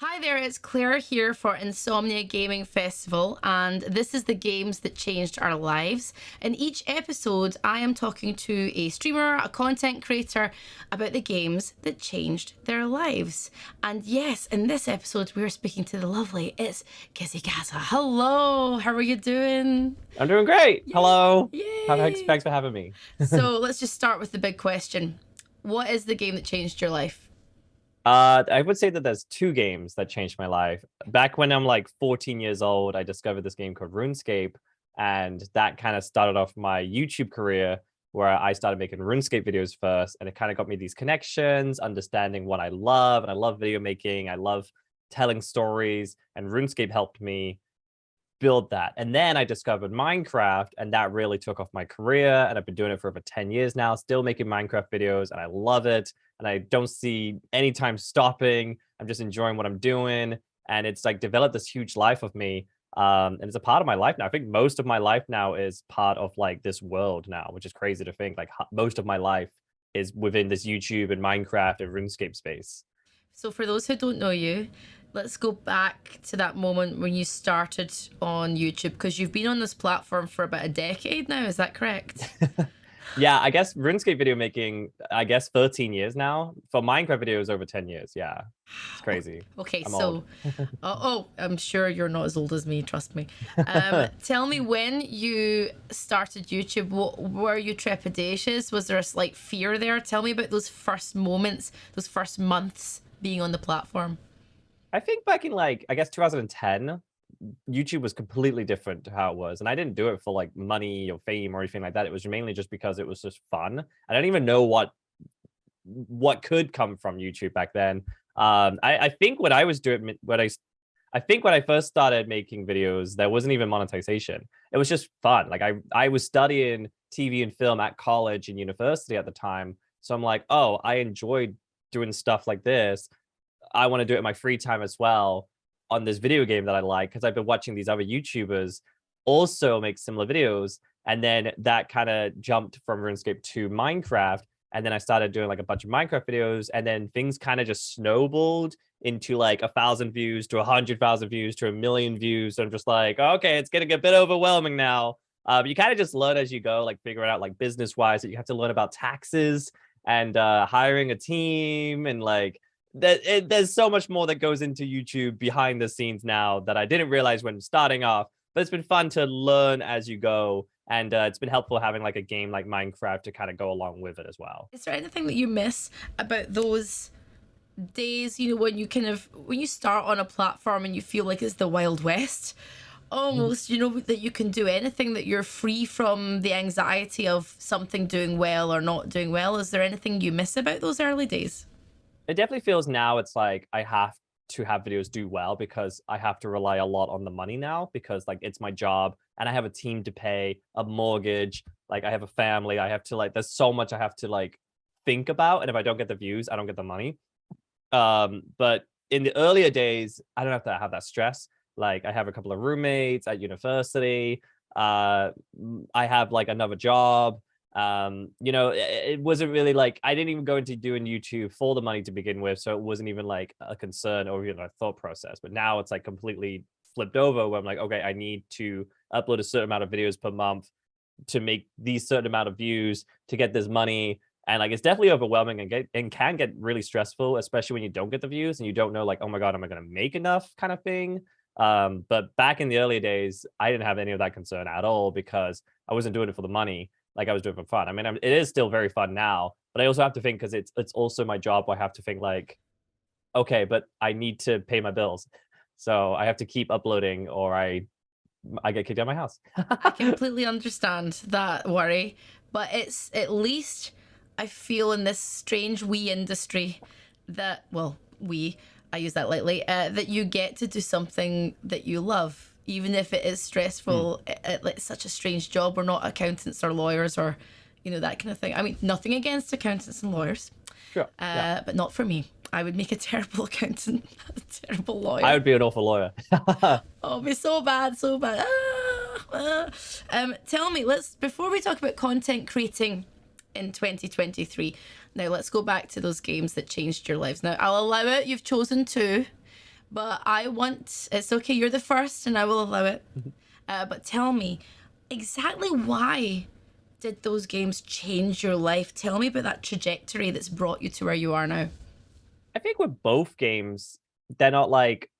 Hi there, it's Claire here for Insomnia Gaming Festival, and this is the games that changed our lives. In each episode, I am talking to a streamer, a content creator about the games that changed their lives. And yes, in this episode, we're speaking to the lovely, it's GizzyGazza. Hello, how are you doing? I'm doing great. Hello. Yay! Thanks for having me. So let's just start with the big question. What is the game that changed your life? I would say that there's two games that changed my life. Back when I'm like 14 years old, I discovered this game called RuneScape, and that kind of started off my YouTube career where I started making RuneScape videos first, and it kind of got me these connections, understanding what I love, and I love video making, I love telling stories, and RuneScape helped me build that. And then I discovered Minecraft, and that really took off my career. And I've been doing it for over 10 years now, still making Minecraft videos, and I love it. And I don't see any time stopping. I'm just enjoying what I'm doing. And it's like developed this huge life of me. And it's a part of my life now. I think most of my life now is part of like this world now, which is crazy to think. Like most of my life is within this YouTube and Minecraft and RuneScape space. So, for those who don't know you, let's go back to that moment when you started on YouTube because you've been on this platform for about a decade now. Is that correct? Yeah, I guess RuneScape video making, I guess 13 years now. For Minecraft videos, over 10 years. Yeah, it's crazy. Okay, I'm so, old. I'm sure you're not as old as me, trust me. Tell me when you started YouTube, were you trepidatious? Was there a slight fear there? Tell me about those first moments, those first months being on the platform. I think back in like, I guess 2010, YouTube was completely different to how it was. And I didn't do it for like money or fame or anything like that. It was mainly just because it was just fun. I don't even know what could come from YouTube back then. I think what I was doing, I think when I first started making videos, there wasn't even monetization. It was just fun. Like I was studying TV and film at college and university at the time. So I'm like, oh, I enjoyed doing stuff like this. I want to do it in my free time as well on this video game that I like because I've been watching these other YouTubers also make similar videos. And then that kind of jumped from RuneScape to Minecraft. And then I started doing like a bunch of Minecraft videos. And then things kind of just snowballed into like 1,000 views to 100,000 views to 1,000,000 views. So I'm just like, okay, it's getting a bit overwhelming now. But you kind of just learn as you go, like figuring out like business wise that you have to learn about taxes and hiring a team and like there's so much more that goes into YouTube behind the scenes now that I didn't realize when starting off. But it's been fun to learn as you go, and it's been helpful having like a game like Minecraft to kind of go along with it as well. Is there anything that you miss about those days, when you when you start on a platform and you feel like it's the Wild West? Almost, that you can do anything, that you're free from the anxiety of something doing well or not doing well. Is there anything you miss about those early days? It definitely feels now it's like I have to have videos do well because I have to rely a lot on the money now because like it's my job and I have a team to pay, a mortgage, like I have a family, I have to like there's so much I have to like think about, and if I don't get the views, I don't get the money. But in the earlier days, I don't have to have that stress. Like I have a couple of roommates at university. I have like another job. It wasn't really like I didn't even go into doing YouTube for the money to begin with, so it wasn't even like a concern or even a thought process. But now it's like completely flipped over where I'm like, okay, I need to upload a certain amount of videos per month to make these certain amount of views to get this money. And like it's definitely overwhelming and can get really stressful, especially when you don't get the views and you don't know like, oh my God, am I gonna make enough kind of thing. But back in the early days, I didn't have any of that concern at all because I wasn't doing it for the money. Like I was doing it for fun. I mean, it is still very fun now, but I also have to think because it's also my job. Where I have to think like, okay, but I need to pay my bills, so I have to keep uploading, or I get kicked out of my house. I completely understand that worry, but it's at least I feel in this strange wee industry that, well, I use that lightly, that you get to do something that you love, even if it is stressful. It's such a strange job. We're not accountants or lawyers or, that kind of thing. I mean, nothing against accountants and lawyers, Sure. Yeah. but not for me. I would make a terrible accountant, a terrible lawyer. I would be an awful lawyer. Oh, it'd be so bad, so bad. Tell me, before we talk about content creating in 2023, now let's go back to those games that changed your lives. Now, I'll allow it, you've chosen two, But it's okay, you're the first and I will allow it. But tell me, exactly why did those games change your life? Tell me about that trajectory that's brought you to where you are now. I think with both games, they're not like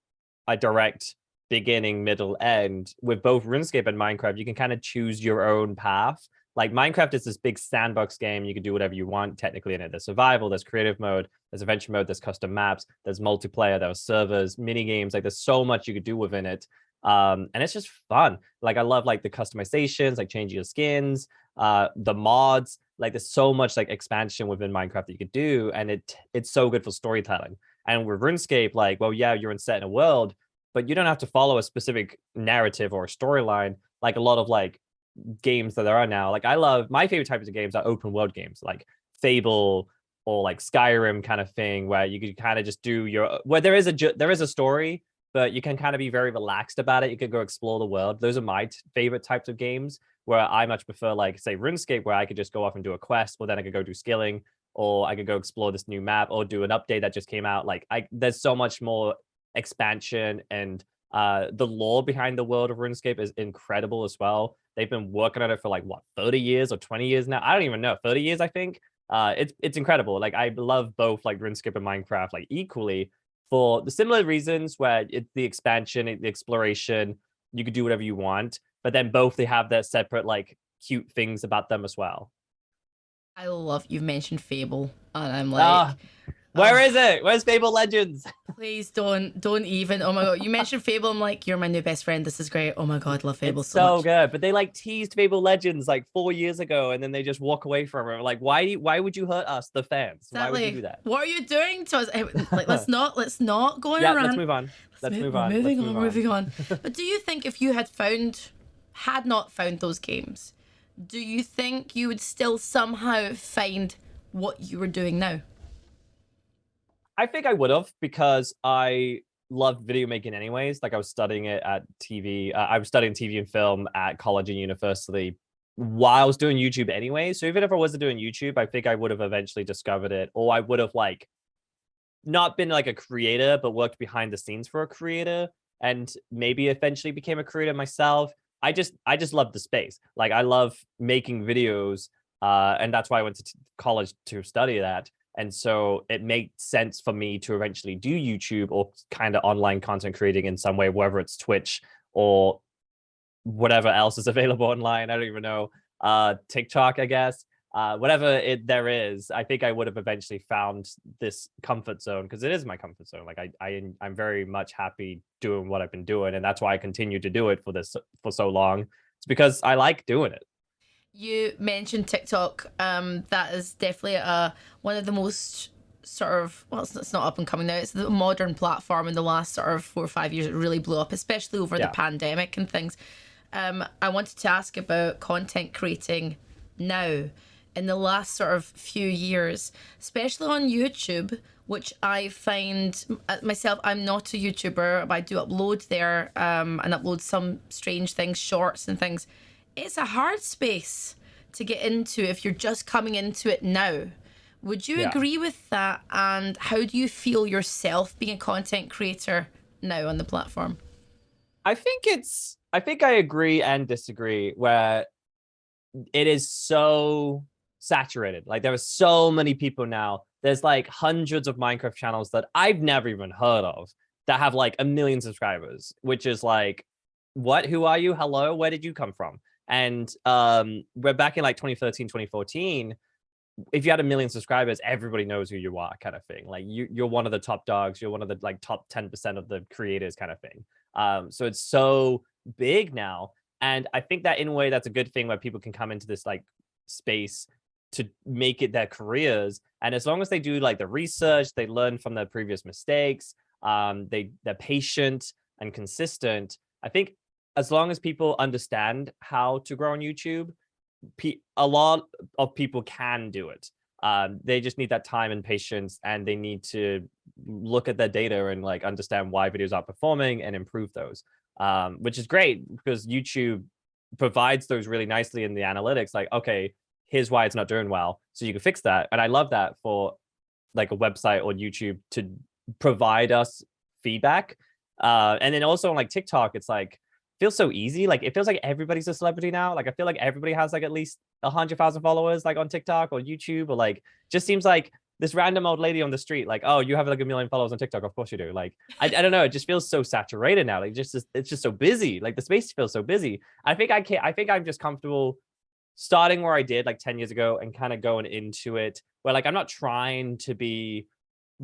a direct beginning, middle, end. With both RuneScape and Minecraft, you can kind of choose your own path. Like Minecraft is this big sandbox game. You can do whatever you want technically in it. There's survival, there's creative mode, there's adventure mode, there's custom maps, there's multiplayer, there's servers, mini games. Like there's so much you could do within it. And it's just fun. Like I love like the customizations, like changing your skins, the mods. Like there's so much like expansion within Minecraft that you could do, and it's so good for storytelling. And with RuneScape, like, well, yeah, you're set in a world, but you don't have to follow a specific narrative or a storyline like a lot of like games that there are now. Like I love my favorite types of games are open world games like Fable or like Skyrim kind of thing, where you can kind of just do your where there is a story, but you can kind of be very relaxed about it. You can go explore the world. Those are my favorite types of games, where I much prefer like say RuneScape, where I could just go off and do a quest, or then I could go do skilling, or I could go explore this new map or do an update that just came out. Like there's so much more expansion, and the lore behind the world of RuneScape is incredible as well. They've been working on it for like what 30 years or 20 years now. I don't even know, 30 years I think. It's incredible. Like I love both like RuneScape and Minecraft like equally for the similar reasons, where it's the expansion, the exploration, you could do whatever you want, but then both they have their separate like cute things about them as well. I love you've mentioned Fable, and I'm like, Ah, where is it? Where's Fable Legends? please don't even. Oh my god, you mentioned Fable. I'm like, you're my new best friend. This is great. Oh my god, love Fable It's so so much. good, but they like teased Fable Legends like 4 years ago, and then they just walk away from it. Like, why would you hurt us, the fans? Why would you Exactly. do that? What are you doing to us? Like, let's not go on Yeah, a let's rant. move on. Let's move We're on. Let's moving on. move We're on. moving on. But do you think if you had not found those games, do you think you would still somehow find what you were doing now? I think I would have, because I love video making anyways. Like I was studying it at TV. I was studying TV and film at college and university while I was doing YouTube anyway. So even if I wasn't doing YouTube, I think I would have eventually discovered it, or I would have like not been like a creator, but worked behind the scenes for a creator, and maybe eventually became a creator myself. I just love the space. Like I love making videos, and that's why I went to college to study that. And so it made sense for me to eventually do YouTube or kind of online content creating in some way, whether it's Twitch or whatever else is available online. I don't even know. TikTok, I guess. Whatever there is, I think I would have eventually found this comfort zone, because it is my comfort zone. Like I'm very much happy doing what I've been doing, and that's why I continue to do it for so long. It's because I like doing it. You mentioned TikTok. That is definitely one of the most sort of, well, it's not up and coming now. It's the modern platform in the last sort of 4 or 5 years. It really blew up, especially over the Yeah. pandemic and things. I wanted to ask about content creating now in the last sort of few years, especially on YouTube, which I find myself, I'm not a YouTuber, but I do upload there and upload some strange things, shorts and things. It's a hard space to get into if you're just coming into it now. Would you Yeah. agree with that? And how do you feel yourself being a content creator now on the platform? I think I agree and disagree, where it is so saturated. Like there are so many people now. There's like hundreds of Minecraft channels that I've never even heard of that have like 1 million subscribers, which is like, what? Who are you? Hello, where did you come from? And we're back in like 2013, 2014. If you had 1 million subscribers, everybody knows who you are, kind of thing. Like you're one of the top dogs. You're one of the like top 10% of the creators, kind of thing. So it's so big now, and I think that in a way that's a good thing, where people can come into this like space to make it their careers. And as long as they do like the research, they learn from their previous mistakes, they're patient and consistent. I think as long as people understand how to grow on YouTube, a lot of people can do it. They just need that time and patience, and they need to look at their data and like understand why videos are performing and improve those, which is great because YouTube provides those really nicely in the analytics. Like, okay, here's why it's not doing well, so you can fix that. And I love that for like a website or YouTube to provide us feedback. And then also on like TikTok, it's like feels so easy. Like it feels like everybody's a celebrity now. Like I feel like everybody has like at least 100,000 followers like on TikTok or YouTube, or like just seems like this random old lady on the street, like, oh, you have like 1 million followers on TikTok. Of course you do. Like, I don't know. It just feels so saturated now. Like it's just so busy. Like the space feels so busy. I think I'm just comfortable starting where I did like 10 years ago and kind of going into it where like I'm not trying to be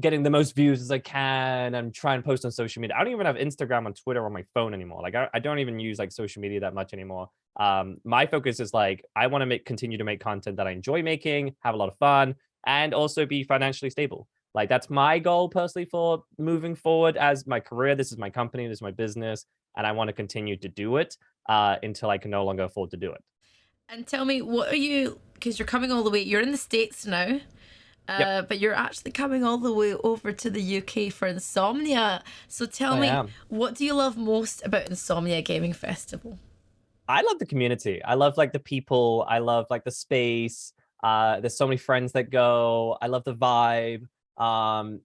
getting the most views as I can and try and post on social media. I don't even have Instagram on Twitter on my phone anymore. Like I don't even use like social media that much anymore. My focus is like I want to continue to make content that I enjoy making, have a lot of fun, and also be financially stable. Like that's my goal personally for moving forward as my career. This is my company, this is my business, and I want to continue to do it until I can no longer afford to do it. And tell me, what are you, because you're coming all the way, you're in the States now, Yep, but you're actually coming all the way over to the UK for Insomnia. So tell I me, am. what do you love most about Insomnia Gaming Festival? I love the community. I love like the people. I love like the space. There's so many friends that go. I love the vibe.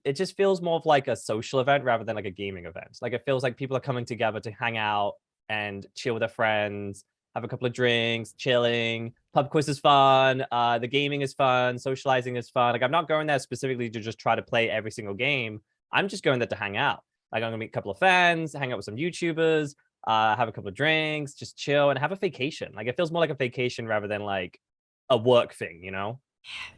It just feels more of like a social event rather than like a gaming event. Like it feels like people are coming together to hang out and chill with their friends, have a couple of drinks, chilling. Pub quiz is fun. The gaming is fun. Socializing is fun. Like I'm not going there specifically to just try to play every single game. I'm just going there to hang out. Like I'm gonna meet a couple of friends, hang out with some YouTubers, have a couple of drinks, just chill and have a vacation. Like it feels more like a vacation rather than like a work thing, you know?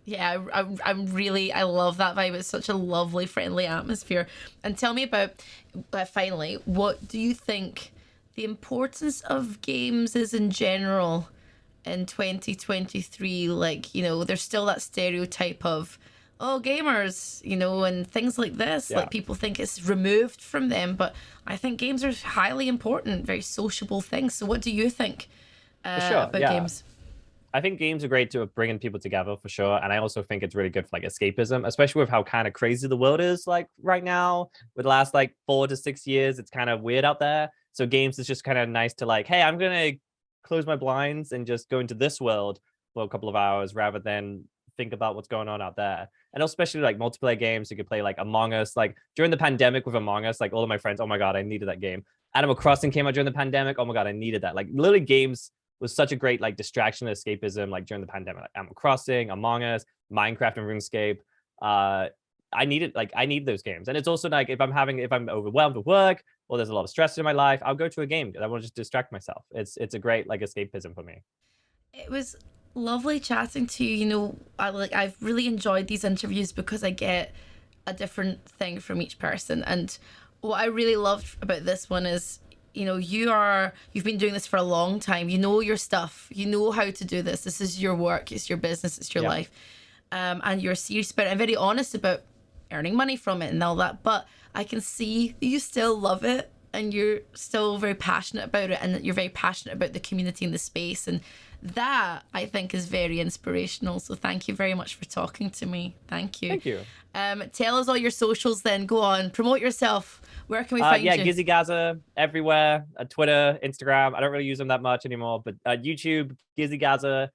Yeah, I'm really, I love that vibe. It's such a lovely, friendly atmosphere. And tell me about, finally, what do you think the importance of games is in general in 2023? Like, there's still that stereotype of, oh, gamers, and things like this. Yeah, Like, people think it's removed from them, but I think games are highly important, very sociable things. So, what do you think for sure. about Yeah. games? I think games are great to bringing people together for sure. And I also think it's really good for like escapism, especially with how kind of crazy the world is like right now. With the last like 4 to 6 years, it's kind of weird out there. So games is just kind of nice to like, hey, I'm gonna close my blinds and just go into this world for a couple of hours rather than think about what's going on out there. And especially like multiplayer games, you could play like Among Us. Like during the pandemic with Among Us, like all of my friends, oh my god, I needed that game. Animal Crossing came out during the pandemic. Oh my god, I needed that. Like literally games was such a great like distraction and escapism like during the pandemic. Like Animal Crossing, Among Us, Minecraft and Runescape. I need those games. And it's also like if I'm overwhelmed with work or there's a lot of stress in my life, I'll go to a game because I want to just distract myself. It's a great like escapism for me. It was lovely chatting to you. I've really enjoyed these interviews because I get a different thing from each person. And what I really loved about this one is, you've been doing this for a long time. You know your stuff. You know how to do this. This is your work. It's your business. It's your Yeah. life. And you're serious about it and very honest about earning money from it and all that. But I can see that you still love it and you're still very passionate about it and that you're very passionate about the community and the space. And that I think is very inspirational. So thank you very much for talking to me. Thank you. Thank you. Tell us all your socials then. Go on. Promote yourself. Where can we find Yeah, you? GizzyGazza everywhere. Twitter, Instagram. I don't really use them that much anymore, but YouTube, GizzyGazza.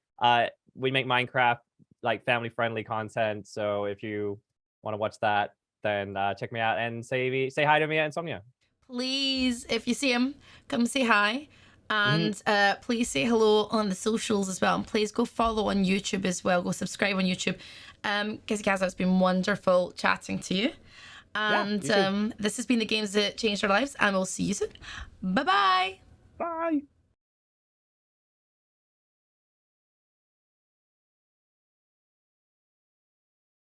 We make Minecraft like family friendly content. So if you want to watch that, then check me out and say hi to me at Insomnia. Please, if you see him, come say hi. Mhm. And please say hello on the socials as well. And please go follow on YouTube as well. Go subscribe on YouTube. GizzyGazza, it's been wonderful chatting to you. Yeah, And you too. this has been the games that changed our lives. And we'll see you soon. Bye-bye. Bye.